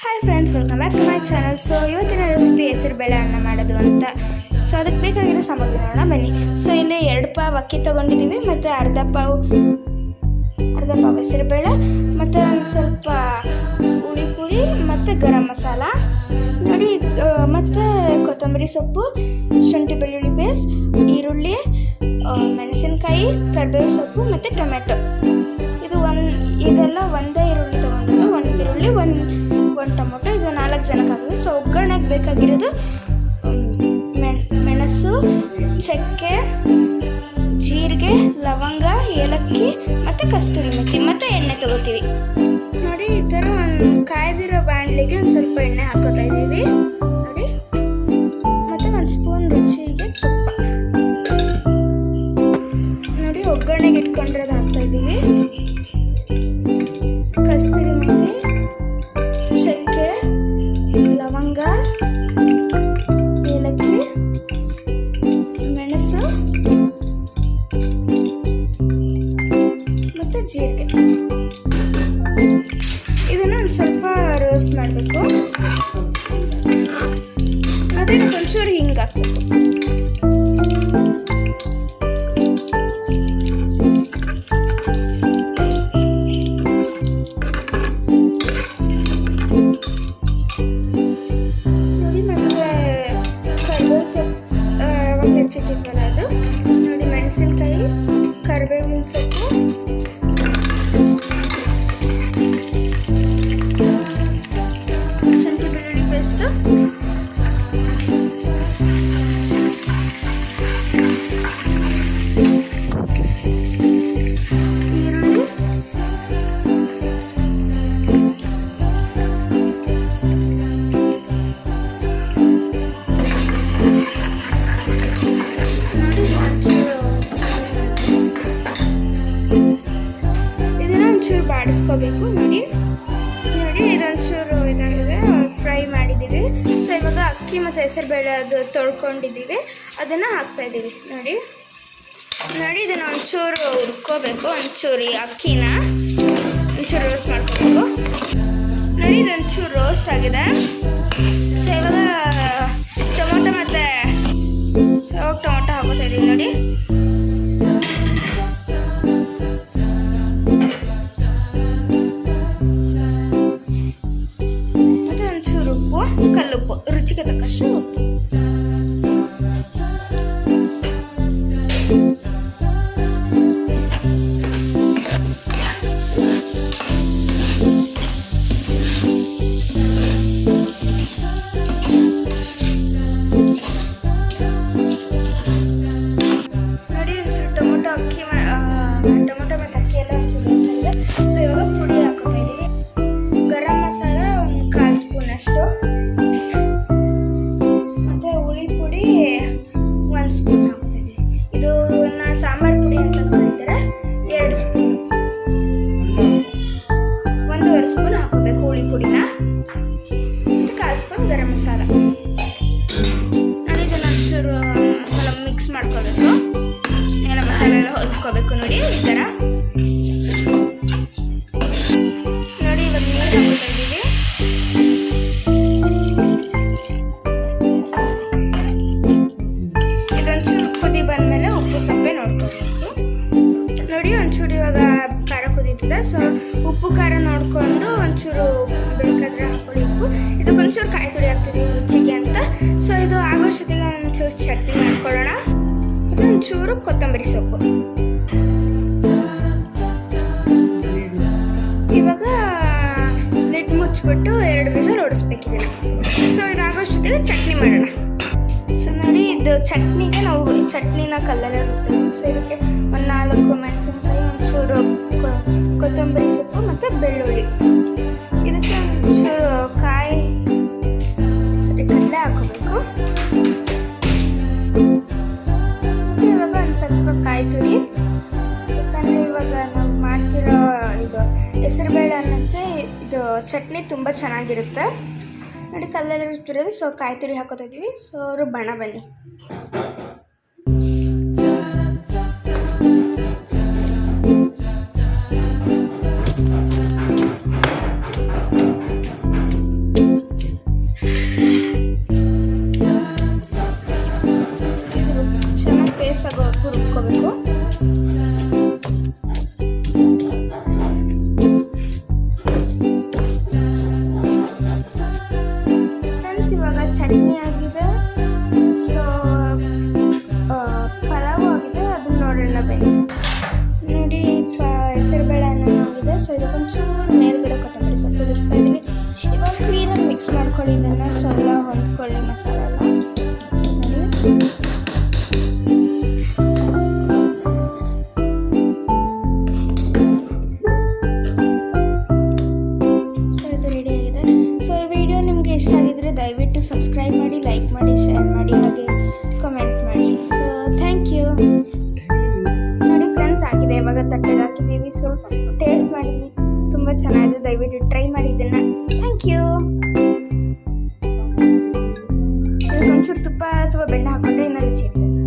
Hi friends, welcome back to my channel. So ಇವತ್ತಿನ recipe ಹೆಸರು ಬೇಳೆ ಅನ್ನ ಮಾಡೋದು ಅಂತ. ಸೊ ಅದಕ್ಕೆ ಬೇಕಾಗಿರೋ ಸಾಮಗ್ರಿ ನೋಡೋಣ ಬನ್ನಿ. ಸೊ ಇಲ್ಲಿ 2 ಪಾವ್ ಅಕ್ಕಿ ತೊಗೊಂಡಿದ್ದೀವಿ, ಮತ್ತು ಅರ್ಧ ಪಾವ್ ಹೆಸರು ಬೇಳೆ, ಮತ್ತು ಒಂದು ಸ್ವಲ್ಪ ಹುಳಿ ಪುಡಿ ಮತ್ತು ಗರಂ ಮಸಾಲ ನೋಡಿ, ಮತ್ತು ಕೊತ್ತಂಬರಿ ಸೊಪ್ಪು, ಶುಂಠಿ ಬೆಳ್ಳುಳ್ಳಿ ಪೇಸ್ಟ್, ಈರುಳ್ಳಿ, ಮೆಣಸಿನಕಾಯಿ, ಕರಿಬೇವು ಸೊಪ್ಪು ಮತ್ತು ಟೊಮೆಟೊ. ಇದೆಲ್ಲ ಒಂದೇ ಈರುಳ್ಳಿ ತೊಗೊಂಡಿದ್ದು, ಒಂದು ಈರುಳ್ಳಿ, ಒಂದು ಟೊಮೊಟೊ, ಇದು 4 ಜನಕ್ಕಾಗಿದೆ. ಸೊ ಒಗ್ಗರಣೆಗೆ ಬೇಕಾಗಿರೋದು ಮೆಣಸು, ಚಕ್ಕೆ, ಜೀರಿಗೆ, ಲವಂಗ, ಏಲಕ್ಕಿ ಮತ್ತು ಕಸ್ತೂರಿ ಮೆಥಿ ಮತ್ತು ಎಣ್ಣೆ ತೊಗೋತೀವಿ ನೋಡಿ. ಈ ಥರ ಒಂದು ಕಾಯ್ದಿರೋ ಬಾಣಲಿಗೆ ಒಂದು ಸ್ವಲ್ಪ ಎಣ್ಣೆ ಹಾಕೋತಾ ಇದ್ದೀವಿ ನೋಡಿ, ಮತ್ತು 1 ಸ್ಪೂನ್ ರುಚಿಗೆ ತುಪ್ಪ ನೋಡಿ. ಒಗ್ಗರಣೆಗೆ ಇಟ್ಕೊಂಡಿರೋದು ಹಾಕ್ತಾ ಇದ್ದೀವಿ. ಕಸ್ತೂರಿ ಮೆಥಿ, ಚಕ್ಕೆ, ಲವಂಗ, ಏಲಕ್ಕಿ, ಮೆಣಸು ಮತ್ತು ಜೀರಿಗೆ. ಇದನ್ನು ಒಂದು ಸ್ವಲ್ಪ ರೋಸ್ಟ್ ಮಾಡಬೇಕು. ಅದಕ್ಕೆ ಒಂಚೂರು ಹಿಂಗೆ ಹಾಕಬೇಕು. ಅದು ನೋಡಿ, ಮೆಣಸಿನಕಾಯಿ, ಕರಿಬೇವಿನ ಸೊಪ್ಪು, ಶುಂಠಿ ಬೆಳ್ಳುಳ್ಳಿ ಪೇಸ್ಟು, ಈರುಳ್ಳಿ, ಬಾಡಿಸ್ಕೋಬೇಕು ನೋಡಿ. ಇದೊಂಚೂರು ಇದಾಗಿದೆ, ಫ್ರೈ ಮಾಡಿದ್ದೀವಿ. ಸೊ ಇವಾಗ ಅಕ್ಕಿ ಮತ್ತು ಹೆಸರುಬೇಳೆ ಅದು ತೊಳ್ಕೊಂಡಿದ್ದೀವಿ, ಅದನ್ನು ಹಾಕ್ತಾಯಿದ್ದೀವಿ ನೋಡಿ. ಇದನ್ನು ಒಂಚೂರು ಹುರ್ಕೋಬೇಕು, ಒಂಚೂರು ಈ ಅಕ್ಕಿನ ಒಂಚೂರು ರೋಸ್ಟ್ ಮಾಡ್ಕೋಬೇಕು ನೋಡಿ. ಇದೊಂಚೂರು ರೋಸ್ಟ್ ಆಗಿದೆ. ಸೊ ಇವಾಗ ಟೊಮೊಟೊ ಹಾಕೋತಾ ಇದ್ದೀವಿ ನೋಡಿ. ಕಲ್ಲುಪ್ಪು, ರುಚಿಗೆ ತಕ್ಕಷ್ಟು ಉಪ್ಪು. ನೋಡಿ, ಟೊಮೊಟೊ ಮತ್ತು ಅಕ್ಕಿ ಎಲ್ಲ ಒಂಚೂರು ರೋಸ್ಟ್ ಆಗಿದೆ. ಸೊ ಇವಾಗ ಪುಡಿ ಹಾಕೋತಾ ಇದ್ದೀವಿ. ಗರಂ ಮಸಾಲ ಒಂದು 1/4 ಸ್ಪೂನ್ ಅಷ್ಟು, ಮತ್ತು ಹುಳಿ ಪುಡಿ 1 ಸ್ಪೂನ್ ಹಾಕೋತಿದ್ದೀವಿ. ಇದನ್ನ ಸಾಂಬಾರು ಪುಡಿ ಅಂತ ಕರೀತಾರೆ. 2 ಸ್ಪೂನ್, 1.5 ಸ್ಪೂನ್ ಹಾಕೋಬೇಕು ಹುಳಿ ಪುಡಿನ, ಮತ್ತು 1/4 ಸ್ಪೂನ್ ಗರಂ ಮಸಾಲ. ನಾನು ಇದನ್ನು ಒಂಚೂರು ಸ್ವಲ್ಪ ಮಿಕ್ಸ್ ಮಾಡ್ಕೋಬೇಕು. ಎಲ್ಲ ಮಸಾಲೆ ಎಲ್ಲ ಹೊದ್ಕೋಬೇಕು ನೋಡಿ, ಈ ಥರ ನೋಡಿ. ಇವಾಗ ನೀರು ಹಾಕೋತಾ ಇದ್ದೀವಿ. ಇದೊಂಚೂರು ಕುದಿ ಬಂದಮೇಲೆ ಉಪ್ಪು ಸಪ್ಪೆ ನೋಡ್ಕೋಬೇಕು ನೋಡಿ. ಒಂಚೂರು ಇವಾಗ ಖಾರ ಕುದೀತಿದೆ. ಸೊ ಉಪ್ಪು ಖಾರ ನೋಡಿಕೊಂಡು ಒಂಚೂರು ಬೇಕಾದರೆ ಹಾಕೊಳ್ಳಿ ಉಪ್ಪು. ಇದಕ್ಕೊಂಚೂರು ಕಾಯಿ ತುರಿ ಹಾಕ್ತಿದ್ದೀವಿ ರುಚಿಗೆ ಅಂತ. ಸೊ ಇದು ಆಗೋಷ್ಟೊತ್ತಿಗೆ ಒಂಚೂರು ಚಟ್ನಿ ಮಾಡ್ಕೊಳ್ಳೋಣ. ಒಂಚೂರು ಕೊತ್ತಂಬರಿ ಸೊಪ್ಪು. ಇವಾಗ ಲಿಡ್ ಮುಚ್ಚಿಬಿಟ್ಟು 2 ವಿಷಲ್ ಹೊಡಿಸ್ಬೇಕಿದೆ. ಸೊ ಇದಾಗೋಷ್ಟೊತ್ತಿಗೆ ಚಟ್ನಿ ಮಾಡೋಣ. ಸೊ ನೋಡಿ, ಇದು ಚಟ್ನಿಗೆ ನಾವು ಚಟ್ನಿನ ಕಲ್ಲಲ್ಲೇ ಇರ್ತೀವಿ. ಸೊ ಇದಕ್ಕೆ 4 ಮೆಣಸಿನಕಾಯಿ, ಒಂಚೂರು ಕೊತ್ತಂಬರಿ ಸೊಪ್ಪು ಮತ್ತು ಬೆಳ್ಳುಳ್ಳಿ. ಇದಕ್ಕೆ ಒಂಚೂರು ಕಡಲೆ ಹಾಕೋಬೇಕು. ಮತ್ತು ಇವಾಗ ಒಂದು ಸ್ವಲ್ಪ ಕಾಯಿ ತುರಿ, ಯಾಕಂದರೆ ಇವಾಗ ನಾವು ಮಾಡ್ತಿರೋ ಇದು ಹೆಸರುಬೇಳೆ ಅನ್ನಕ್ಕೆ ಇದು ಚಟ್ನಿ ತುಂಬ ಚೆನ್ನಾಗಿರುತ್ತೆ ನೋಡಿ. ಕಲ್ಲಲ್ಲಿ ರುಬ್ಬಿರೋದು. ಸೊ ಕಾಯಿ ತುರಿ ಹಾಕೋತಾ ಇದ್ದೀವಿ. ಸೊ ರುಬ್ಬಣ ಬನ್ನಿ. ಚಟ್ನಿ ಆಗಿದೆ. ಸೊ ಪಲಾವ್ ಆಗಿದೆ, ಅದನ್ನ ನೋಡೋಣ ಬನ್ನಿ. ನೋಡಿ ಹೆಸರುಬೇಳೆ ಅನ್ನ ಆಗಿದೆ. ಸೊ ಇದಕ್ಕೊಂಚೂರು ಮೇಲ್ಗಡೆ ಕೊತ್ತಂಬರಿ ಸೊಪ್ಪು ಉದುರಿಸ್ತಾ ಇದ್ದೀವಿ. ಇವಾಗ ಕ್ಲೀನಾಗಿ ಮಿಕ್ಸ್ ಮಾಡ್ಕೊಳ್ಳಿ ಇದನ್ನು. ಸೊ ಎಲ್ಲ ಹೊಂದ್ಕೊಳ್ಳಿ ಮಸಾಲ ಎಲ್ಲ. ಸೊ ಇದು ರೆಡಿ ಆಗಿದೆ. ಸೊ ಈ ವಿಡಿಯೋ ನಿಮಗೆ ಇಷ್ಟ ಆಗಿದ್ರೆ ದಯವಿಟ್ಟು ಸಬ್ಸ್ಕ್ರೈಬ್ ಮಾಡಿ, ಲೈಕ್ ಮಾಡಿ, ಶೇರ್ ಮಾಡಿ, ಹಾಗೆ ಕಮೆಂಟ್ ಮಾಡಿ. So thank you. ನೋಡಿ ಫ್ರೆಂಡ್ಸ್, ಆಗಿದೆ. ಇವಾಗ ತಟ್ಟೆಗೆ ಹಾಕಿದ್ದೀವಿ. ಸೊ ಟೇಸ್ಟ್ ಮಾಡಿದ್ವಿ, ತುಂಬ ಚೆನ್ನಾಗಿದೆ. ದಯವಿಟ್ಟು ಟ್ರೈ ಮಾಡಿ ಇದನ್ನು. Thank you. ಒಂಚೂರು ತುಪ್ಪ ಅಥವಾ ಬೆಣ್ಣೆ ಹಾಕೊಂಡ್ರೆ ಇನ್ನೂ ರುಚಿ ಇರುತ್ತೆ.